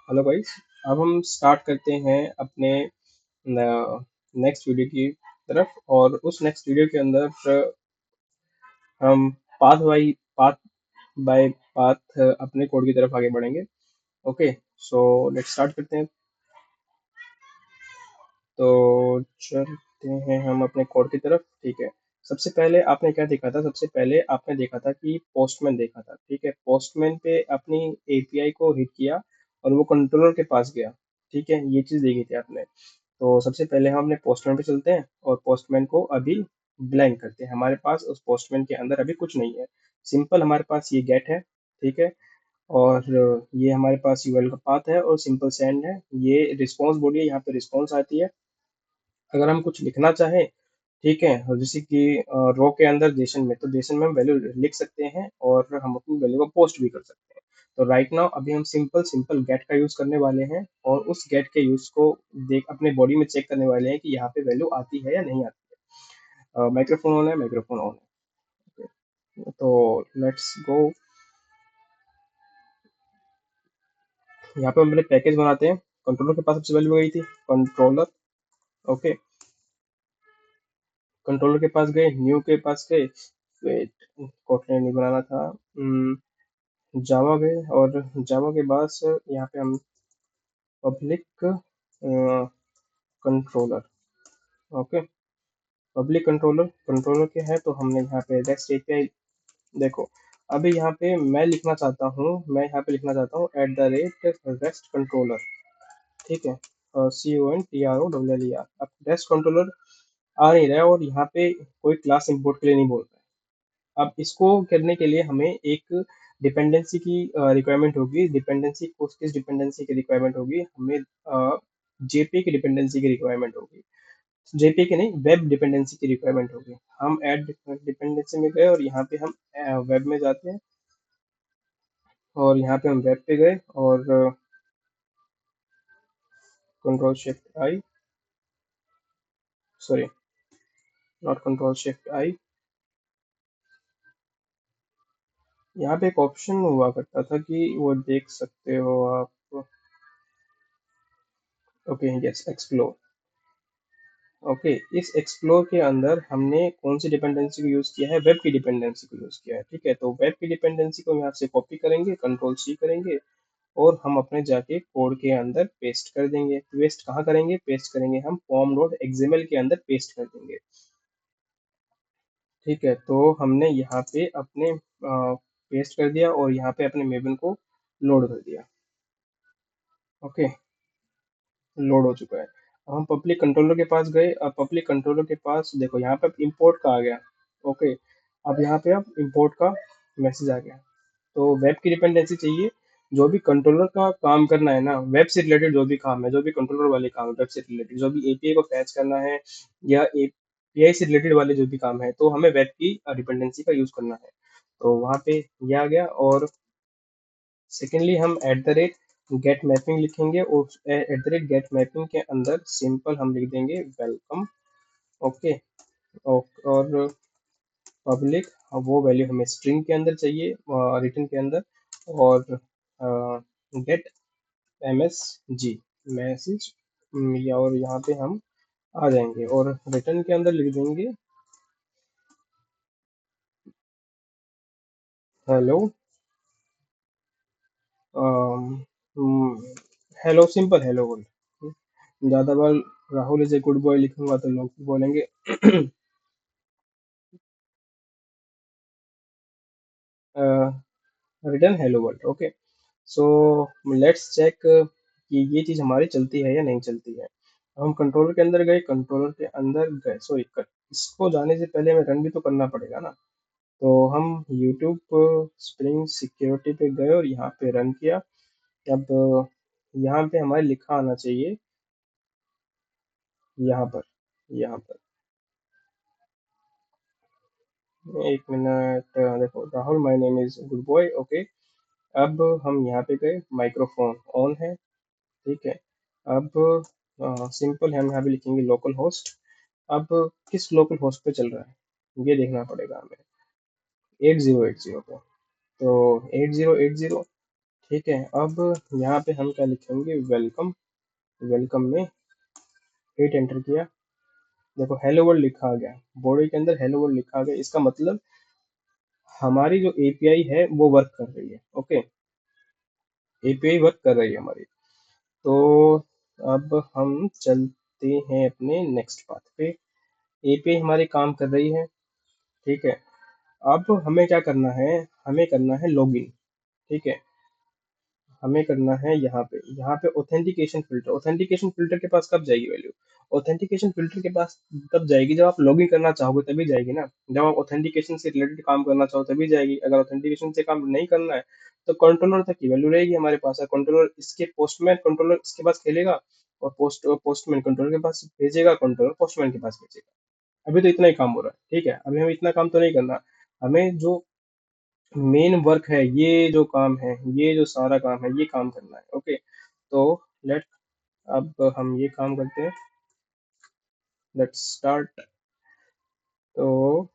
Hello guys. अब हम start करते हैं अपने नेक्स्ट वीडियो की तरफ, और उस नेक्स्ट वीडियो के अंदर हम पाथ बाय पाथ अपने कोड की तरफ आगे बढ़ेंगे। ओके, सो लेट्स स्टार्ट करते हैं। तो चलते हैं हम अपने कोड की तरफ। ठीक है, सबसे पहले आपने क्या देखा था? सबसे पहले आपने देखा था कि पोस्टमैन देखा था। ठीक है, पोस्टमैन पे अपनी एपीआई को हिट किया और वो कंट्रोलर के पास गया। ठीक है, ये चीज़ देखी थी आपने। तो सबसे पहले हम अपने पोस्टमैन पे चलते हैं और पोस्टमैन को अभी ब्लैंक करते हैं। हमारे पास उस पोस्टमैन के अंदर अभी कुछ नहीं है। सिंपल हमारे पास ये गेट है। ठीक है, और ये हमारे पास यूएल का पाथ है और सिंपल सेंड है। ये रिस्पॉन्स बॉडी है, यहाँ पे रिस्पॉन्स आती है। अगर हम कुछ लिखना चाहें, ठीक है, और जैसे कि रो के अंदर जेसन में, तो जेसन में हम वैल्यू लिख सकते हैं और हम अपनी वैल्यू को पोस्ट भी कर सकते हैं। तो राइट नाउ अभी हम सिंपल सिंपल गेट का यूज करने वाले हैं और उस गेट के यूज को देख अपने बॉडी में चेक करने वाले हैं कि यहाँ पे वैल्यू आती है या नहीं आती है। माइक्रोफोन ऑन है, माइक्रोफोन ऑन है। Okay, तो लेट्स गो। यहाँ पे हम अपने पैकेज बनाते हैं। कंट्रोलर के पास सबसे वैल्यू गई थी, कंट्रोलर। ओके, कंट्रोलर के पास गए, न्यू के पास गए। वेट, कोटलेन नहीं बनाना था। जावा गए और जावा के बाद से यहाँ पे हम public controller. Okay, public controller controller के है तो हमने यहाँ पे रेस्ट एपीआई। देखो, अभी यहाँ पे मैं लिखना चाहता हूँ, मैं यहाँ पे लिखना चाहता हूँ @रेस्ट कंट्रोलर। ठीक है, CONTROLLER। अब रेस्ट कंट्रोलर आ नहीं रहा है और यहाँ पे कोई क्लास इंपोर्ट के लिए नहीं बोल रहा है। अब इसको करने के लिए हमें एक डिपेंडेंसी की रिक्वायरमेंट होगी। डिपेंडेंसी को किस डिपेंडेंसी की रिक्वायरमेंट होगी? हमें जेपी की डिपेंडेंसी की रिक्वायरमेंट होगी। जेपी की नहीं, वेब डिपेंडेंसी की रिक्वायरमेंट होगी। हम ऐड डिपेंडेंसी में गए और यहाँ पे हम वेब में जाते हैं और यहाँ पे हम वेब पे गए और control shift I, sorry, not control shift I. यहाँ पे एक ऑप्शन हुआ करता था कि वो देख सकते हो आप। Okay, yes, explore. ओके, इस एक्सप्लोर के अंदर हमने कौन सी डिपेंडेंसी को यूज किया है? वेब की डिपेंडेंसी को यूज किया है। ठीक है, तो वेब की डिपेंडेंसी को यहाँ से कॉपी करेंगे, कंट्रोल सी करेंगे और हम अपने जाके कोड के अंदर पेस्ट कर देंगे। पेस्ट कहाँ करेंगे? पेस्ट करेंगे हम फॉर्म डॉट एक्सएमएल के अंदर पेस्ट कर देंगे। ठीक है, तो हमने यहाँ पे अपने पेस्ट कर दिया और यहाँ पे अपने मेबन को लोड कर दिया। ओके, लोड हो चुका है। अब हम पब्लिक कंट्रोलर के पास गए। अब पब्लिक कंट्रोलर के पास देखो, यहाँ पे इंपोर्ट का आ गया। ओके, अब यहाँ पे अब इंपोर्ट का मैसेज आ गया। तो वेब की डिपेंडेंसी चाहिए। जो भी कंट्रोलर का काम करना है ना, वेब से रिलेटेड जो भी काम है, जो भी कंट्रोलर वाले काम है, वेब से रिलेटेड जो भी एपीआई को फैच करना है या एपीआई से रिलेटेड वाले जो भी काम है, तो हमें वेब की डिपेंडेंसी का यूज करना है। तो वहाँ पे ये आ गया। और सेकेंडली हम गेट मैपिंग लिखेंगे और गेट मैपिंग के अंदर सिंपल हम लिख देंगे वेलकम। ओके, और पब्लिक, वो वैल्यू हमें स्ट्रिंग के अंदर चाहिए, रिटर्न के अंदर। और गेट MSG, मैसेज, या और यहाँ पे हम आ जाएंगे और रिटर्न के अंदर लिख देंगे हेलो। हेलो, सिंपल हेलो बोल। ज़्यादा बार Rahul is a good boy लिखूंगा तो लोग बोलेंगे return hello world. Okay, so let's check कि ये चीज़ हमारी चलती है या नहीं चलती है। हम कंट्रोलर के अंदर गए, कंट्रोलर के अंदर गए, सॉरी, इसको जाने से पहले हमें रन भी तो करना पड़ेगा ना। तो हम यूट्यूब स्प्रिंग सिक्योरिटी पे गए और यहाँ पे रन किया। अब यहाँ पे हमारे लिखा आना चाहिए, यहाँ पर, यहाँ पर। एक मिनट, देखो, Rahul my name is good boy. Okay, अब हम यहाँ पे गए, माइक्रोफोन ऑन है। ठीक है, अब सिंपल हम यहाँ पे लिखेंगे लोकल होस्ट। अब किस लोकल होस्ट पे चल रहा है ये देखना पड़ेगा हमें, 8080 पे। तो 8080, ठीक है, अब यहाँ पे हम क्या लिखेंगे, वेलकम। वेलकम में 8 एंटर किया, देखो हेलो वर्ल्ड लिखा आ गया, बॉडी के अंदर हेलो वर्ल्ड लिखा आ गया। इसका मतलब हमारी जो एपीआई है वो वर्क कर रही है। ओके, एपीआई वर्क कर रही है हमारी। तो अब हम चलते हैं अपने नेक्स्ट पाथ पे। एपीआई हमारी काम कर रही है, ठीक है। अब हमें क्या करना है, हमें करना है लॉगिन। ठीक है, हमें करना है यहाँ पे ऑथेंटिकेशन फिल्टर। ऑथेंटिकेशन फिल्टर के पास कब जाएगी वैल्यू, ऑथेंटिकेशन फिल्टर के पास तब जाएगी जब आप लॉगिन करना चाहोगे, तभी जाएगी ना। जब आप ऑथेंटिकेशन से रिलेटेड काम करना चाहो तभी जाएगी। अगर ऑथेंटिकेशन से काम नहीं करना है तो कंट्रोलर तक की वैल्यू रहेगी हमारे पास। कंट्रोलर इसके पोस्टमैन कंट्रोलर इसके पास खेलेगा, और पोस्टमैन कंट्रोलर के पास भेजेगा, कंट्रोलर पोस्टमैन के पास भेजेगा। अभी तो इतना ही काम हो रहा है, ठीक है। अभी हमें इतना काम तो नहीं करना, हमें जो मेन वर्क है, ये जो काम है, ये जो सारा काम है, ये काम करना है। ओके, तो लेट अब हम ये काम करते हैं, लेट्स स्टार्ट। तो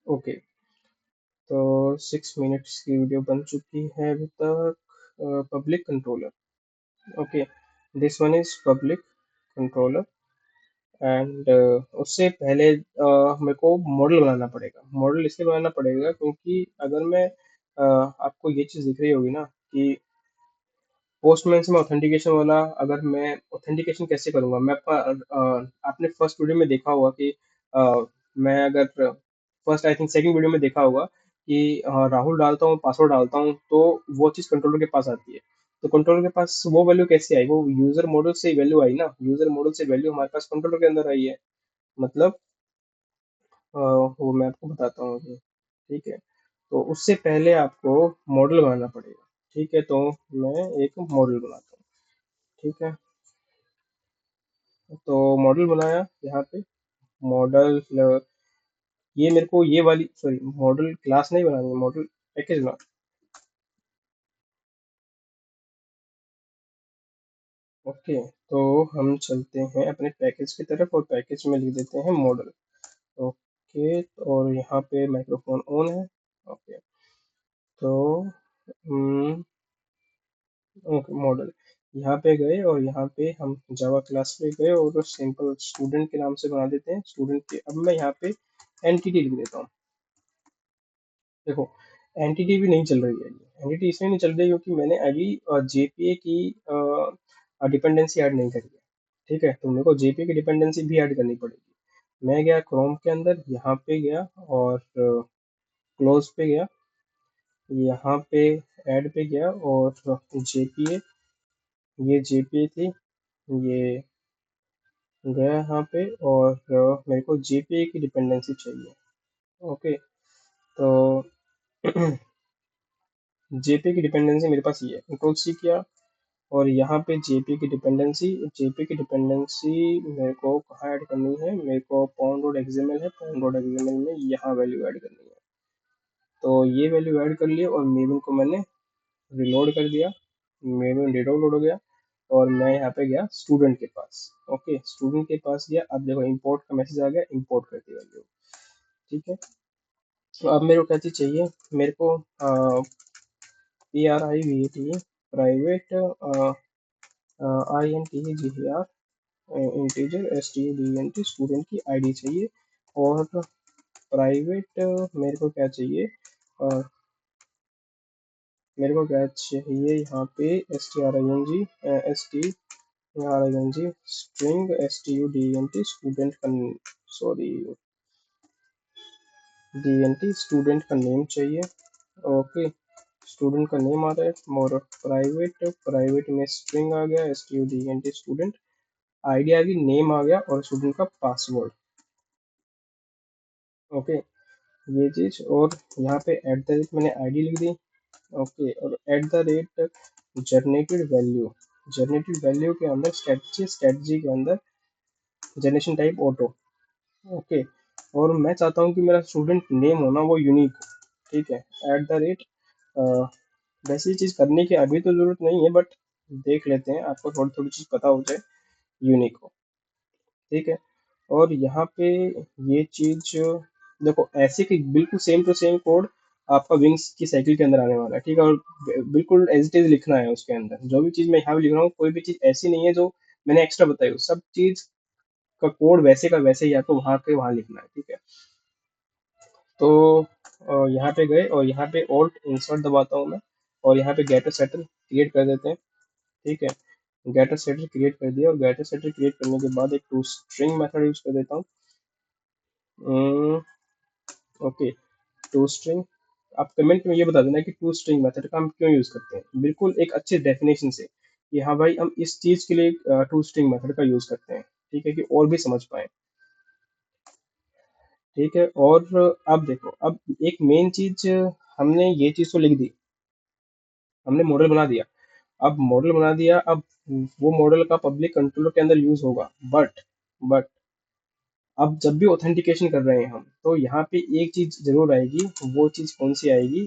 ओके, तो 6 मिनट्स की वीडियो बन चुकी है अभी तक। Public controller, okay, this one is public controller. And उससे पहले मेरे को मॉडल बनाना पड़ेगा। मॉडल इसलिए बनाना पड़ेगा क्योंकि अगर मैं आपको ये चीज़ दिख रही होगी ना कि पोस्टमैन से मैं ऑथेंटिकेशन वाला, अगर मैं ऑथेंटिकेशन कैसे करूंगा, मैं आपका आपने फर्स्ट वीडियो में देखा होगा कि मैं अगर first I think second video में देखा होगा कि राहुल डालता हूँ, पासवर्ड डालता हूँ, तो वो चीज़ कंट्रोलर के पास आती है। तो कंट्रोलर के पास वो वैल्यू कैसे आई, वो यूजर मॉडल से वैल्यू आई ना, यूजर मॉडल से वैल्यू हमारे पास कंट्रोलर के अंदर आई है। मतलब वो मैं आपको बताता हूँ अभी, ठीक है। तो उससे पहले आपको मॉडल बनाना पड़ेगा, ठीक है। तो मैं एक मॉडल बनाता हूँ, ठीक है। तो मॉडल बनाया यहाँ पे, मॉडल ये मेरे को ये वाली, सॉरी, मॉडल क्लास नहीं बनानी है, मॉडल पैकेज बना। ओके, तो हम चलते हैं अपने पैकेज की तरफ, और पैकेज में लिख देते हैं मॉडल। ओके, और यहाँ पे माइक्रोफोन ऑन है। ओके, तो ओके, मॉडल यहाँ पे गए, और यहाँ पे हम जावा क्लास पे गए और सिंपल स्टूडेंट के नाम से बना देते हैं, स्टूडेंट के। अब मैं यहाँ पे एंटिटी लिख देता हूँ। देखो, एंटिटी भी नहीं चल रही है, एंटिटी इसलिए नहीं चल रही क्योंकि मैंने अभी जेपीए की डिपेंडेंसी ऐड नहीं करी है, ठीक है। तो मेरे को जेपीए की डिपेंडेंसी भी ऐड करनी पड़ेगी। मैं गया क्रोम के अंदर, यहाँ पे गया और क्लोज पे गया, यहाँ पे ऐड पे गया, और जेपीए, ये जेपीए थी, ये गया यहाँ पे, और मेरे को जेपीए की डिपेंडेंसी चाहिए। ओके, तो जेपीए की डिपेंडेंसी मेरे पास ये है, कंट्रोल सी किया, और यहाँ पे जेपी की डिपेंडेंसी, जेपी की डिपेंडेंसी मेरे को कहाँ ऐड करनी है, मेरे को पाउंड डॉट एक्सएमएल है, पाउंड डॉट एक्सएमएल में यहाँ वैल्यू ऐड करनी है। तो ये वैल्यू ऐड कर ली, और मेवन को मैंने रिलोड कर दिया, मेवन रिलोड हो गया, और मैं यहाँ पे गया स्टूडेंट के पास। ओके, स्टूडेंट के पास गया, अब देखो इंपोर्ट का मैसेज आ गया, इंपोर्ट कर दी वैल्यू, ठीक है। तो अब मेरे को क्या चीज़ चाहिए, मेरे को PRIVAT private INTGR integer STUDENT student की आईडी चाहिए, और प्राइवेट मेरे को क्या चाहिए, और मेरे को क्या चाहिए यहाँ पे STRING स्ट्रिंग STUDENT स्टूडेंट का, सॉरी, DNT स्टूडेंट का नेम चाहिए। ओके, स्टूडेंट का नेम आ रहा है, और प्राइवेट, प्राइवेट में स्ट्रिंग आ गया, STUDENT स्टूडेंट, आईडी आ गई, नेम आ गया, और स्टूडेंट का पासवर्ड। ओके, ये चीज, और यहाँ पे एट द रेट मैंने आईडी लिख दी। ओके, और at the rate generated value, generated value के अंदर स्ट्रेटजी, स्ट्रेटजी के अंदर जनरेशन टाइप ऑटो। ओके, और मैं चाहता हूँ कि मेरा स्टूडेंट नेम होना वो यूनिक हो, ठीक है। एट द रेट, वैसे ये चीज़ करने की अभी तो ज़रूरत नहीं है, बट देख लेते हैं, आपको थोड़ी थोड़ी चीज़ पता हो जाए, यूनिक हो, ठीक है। और यहाँ पे ये चीज़ देखो ऐसे कि बिल्कुल सेम टू सेम कोड आपका विंग्स की साइकिल के अंदर आने वाला है, ठीक है। और बिल्कुल एज इट इज लिखना है उसके अंदर, जो भी चीज मैं यहाँ पे लिख रहा हूँ कोई भी चीज ऐसी नहीं है जो मैंने एक्स्ट्रा बताई हो, सब चीज का कोड वैसे का वैसे ही आपको वहां के वहां लिखना है, ठीक है। तो यहाँ पे गए और यहाँ पे ऑल्ट इंसर्ट दबाता हूँ मैं, और यहाँ पे गेटर सेटर क्रिएट कर देते हैं, ठीक है। गेटर सेटर क्रिएट कर दिया, और गेटर सेटर क्रिएट करने के बाद एक टू स्ट्रिंग मेथड यूज कर देता हूँ। Okay, to string. आप कमेंट में ये बता देना कि टू स्ट्रिंग मेथड का हम क्यों यूज करते हैं, बिल्कुल एक अच्छे डेफिनेशन से कि हाँ भाई हम इस चीज के लिए टू स्ट्रिंग मेथड का यूज करते हैं, ठीक है, कि और भी समझ पाए, ठीक है। और अब देखो, अब एक मेन चीज, हमने ये चीज तो लिख दी, हमने मॉडल बना दिया। अब मॉडल बना दिया, अब वो मॉडल का पब्लिक कंट्रोलर के अंदर यूज होगा, बट अब जब भी ऑथेंटिकेशन कर रहे हैं हम, तो यहाँ पे एक चीज जरूर आएगी। वो चीज कौन सी आएगी?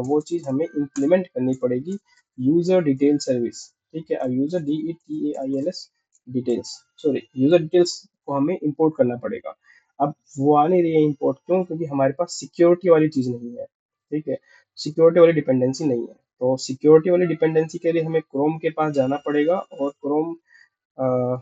वो चीज हमें इम्प्लीमेंट करनी पड़ेगी, यूजर डिटेल सर्विस, ठीक है। अब user DETAILS details, sorry, user details को हमें इंपोर्ट करना पड़ेगा। अब वो आ नहीं रही है इंपोर्ट, क्यों? क्योंकि हमारे पास सिक्योरिटी वाली चीज नहीं है, ठीक है, सिक्योरिटी वाली डिपेंडेंसी नहीं है। तो सिक्योरिटी वाली डिपेंडेंसी के लिए हमें क्रोम के पास जाना पड़ेगा, और क्रोम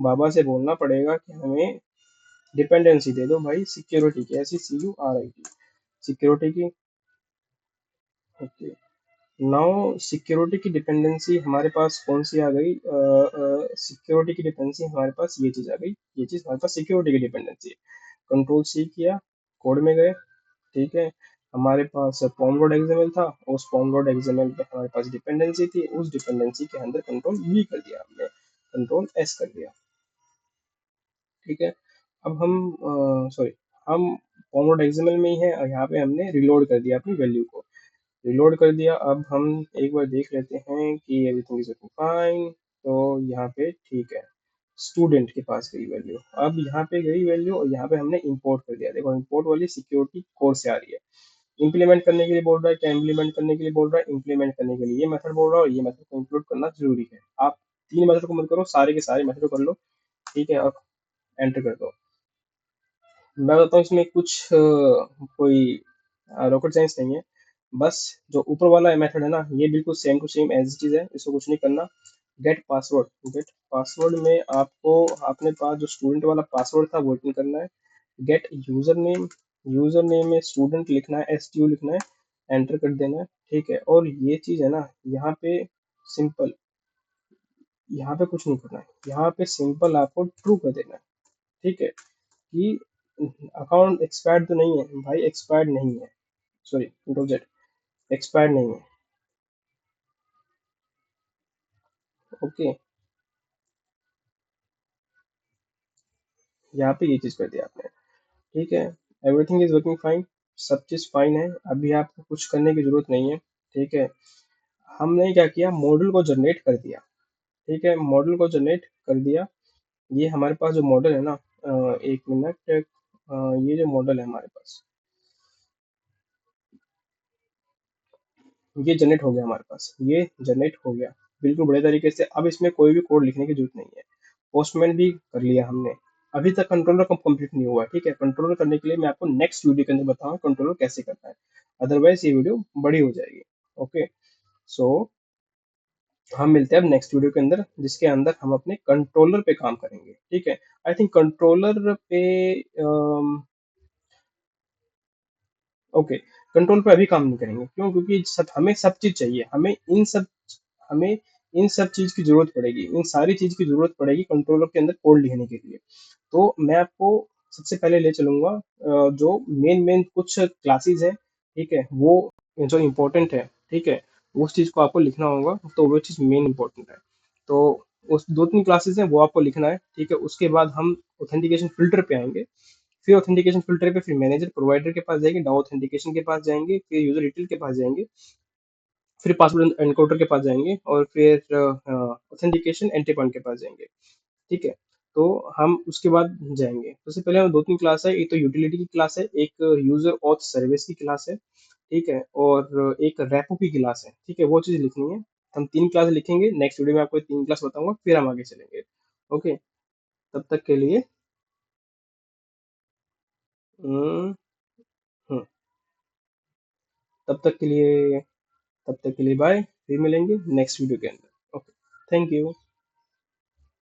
बाबा से बोलना पड़ेगा कि हमें डिपेंडेंसी दे दो भाई सिक्योरिटी की, ऐसी CURIT, सिक्योरिटी की। ओके, नाउ सिक्योरिटी की डिपेंडेंसी हमारे पास कौन सी आ गई? सिक्योरिटी की डिपेंडेंसी हमारे पास ये चीज आ गई, ये चीज हमारे पास सिक्योरिटी की डिपेंडेंसी है। कंट्रोल C किया, कोड में गए, ठीक है। हमारे पास पॉम डॉट एक्सएमएल था, उस पॉम डॉट एक्सएमएल पे हमारे पास डिपेंडेंसी थी, उस डिपेंडेंसी के अंदर कंट्रोल V कर दिया हमने, कंट्रोल S कर दिया, ठीक है। अब हम सॉरी, हम फॉरवर्ड एक्सएमएल में ही है, और यहाँ पे हमने रिलोड कर दिया अपनी वैल्यू को, रिलोड कर दिया। अब हम एक बार देख लेते हैं कि एवरीथिंग इज ओके फाइन। तो यहाँ पे ठीक है, स्टूडेंट के पास गई वैल्यू, अब यहाँ पे गई वैल्यू, और यहाँ पे हमने इंपोर्ट कर दिया। देखो इंपोर्ट वाली सिक्योरिटी कोड से आ रही है। इंप्लीमेंट करने के लिए बोल रहा है, क्या इंप्लीमेंट करने के लिए बोल रहा है? इंप्लीमेंट करने के लिए ये मेथड बोल रहा है, और ये मेथड को इंक्लूड करना जरूरी है। आप तीन मेथड को मत करो, सारे के सारे मेथड को कर लो, ठीक है, और एंटर कर दो। मैं बताता हूँ इसमें कुछ कोई रॉकेट साइंस नहीं है। बस जो ऊपर वाला मेथड है ना, ये बिल्कुल same to same as it is है, इसको कुछ नहीं करना। गेट पासवर्ड में आपको अपने पास जो स्टूडेंट वाला पासवर्ड था वो इतना करना है। गेट यूजर नेम में स्टूडेंट लिखना है, STU लिखना है, एंटर कर देना है, ठीक है। और ये चीज है ना, यहाँ पे सिंपल, यहाँ पे कुछ नहीं करना है, यहाँ पे सिंपल आपको ट्रू कर देना है, ठीक है। कि अकाउंट एक्सपायर्ड तो नहीं है भाई, एक्सपायर्ड नहीं है, सॉरी, कंट्रोल Z, एक्सपायर्ड नहीं है, ओके। यहाँ पे ये चीज कर दिया आपने, ठीक है। एवरीथिंग इज वर्किंग फाइन, सब चीज फाइन है, अभी आपको कुछ करने की जरूरत नहीं है, ठीक है। हमने क्या किया, मॉडल को जनरेट कर दिया, ठीक है, मॉडल को जनरेट कर दिया। ये हमारे पास जो मॉडल है ना, एक मिनट, ये जो मॉडल है हमारे पास, ये जनरेट हो गया हमारे पास, ये जनरेट हो गया बिल्कुल बढ़िया तरीके से। अब इसमें कोई भी कोड लिखने की जरूरत नहीं है, पोस्टमैन भी कर लिया हमने। अभी तक कंट्रोलर कंप्लीट नहीं हुआ, ठीक है। कंट्रोलर करने के लिए मैं आपको नेक्स्ट वीडियो के अंदर बताऊंगा कंट्रोलर कैसे करना है, अदरवाइज ये वीडियो बड़ी हो जाएगी, ओके। सो हम मिलते हैं अब नेक्स्ट वीडियो के अंदर, जिसके अंदर हम अपने कंट्रोलर पे काम करेंगे, ठीक है। आई थिंक कंट्रोलर पे, ओके, कंट्रोल पे अभी काम नहीं करेंगे, क्यों? क्योंकि सब, हमें सब चीज चाहिए, हमें इन सब चीज की जरूरत पड़ेगी, इन सारी चीज की जरूरत पड़ेगी कंट्रोलर के अंदर कोड लिखने के लिए। तो मैं आपको सबसे पहले ले चलूंगा जो मेन मेन कुछ क्लासेस है, ठीक है, वो जो इम्पोर्टेंट है, ठीक है, उस चीज को आपको लिखना होगा, तो वो चीज मेन इंपॉर्टेंट है। तो उस दो तीन क्लासेस हैं वो आपको लिखना है, ठीक है। उसके बाद हम ऑथेंटिकेशन फिल्टर पे आएंगे, फिर ऑथेंटिकेशन फिल्टर पे फिर मैनेजर प्रोवाइडर के पास जाएंगे, डाउ ऑथेंटिकेशन के पास जाएंगे, फिर यूजर डिटेल के पास जाएंगे, फिर पासवर्ड एनकोडर के पास जाएंगे, और फिर ऑथेंटिकेशन एंट्री पॉइंट के पास जाएंगे, ठीक है। तो हम उसके बाद जाएंगे, सबसे पहले हम दो तीन क्लास है, एक तो यूटिलिटी की क्लास है, एक यूजर ऑथ सर्विस की क्लास है, ठीक है, और एक रेपो की क्लास है, ठीक है। वो चीज लिखनी है, हम तीन क्लास लिखेंगे, नेक्स्ट वीडियो में आपको तीन क्लास बताऊंगा, फिर हम आगे चलेंगे, ओके। तब तक के लिए तब तक के लिए तब तक के लिए बाय, फिर मिलेंगे नेक्स्ट वीडियो के अंदर। Okay, thank you.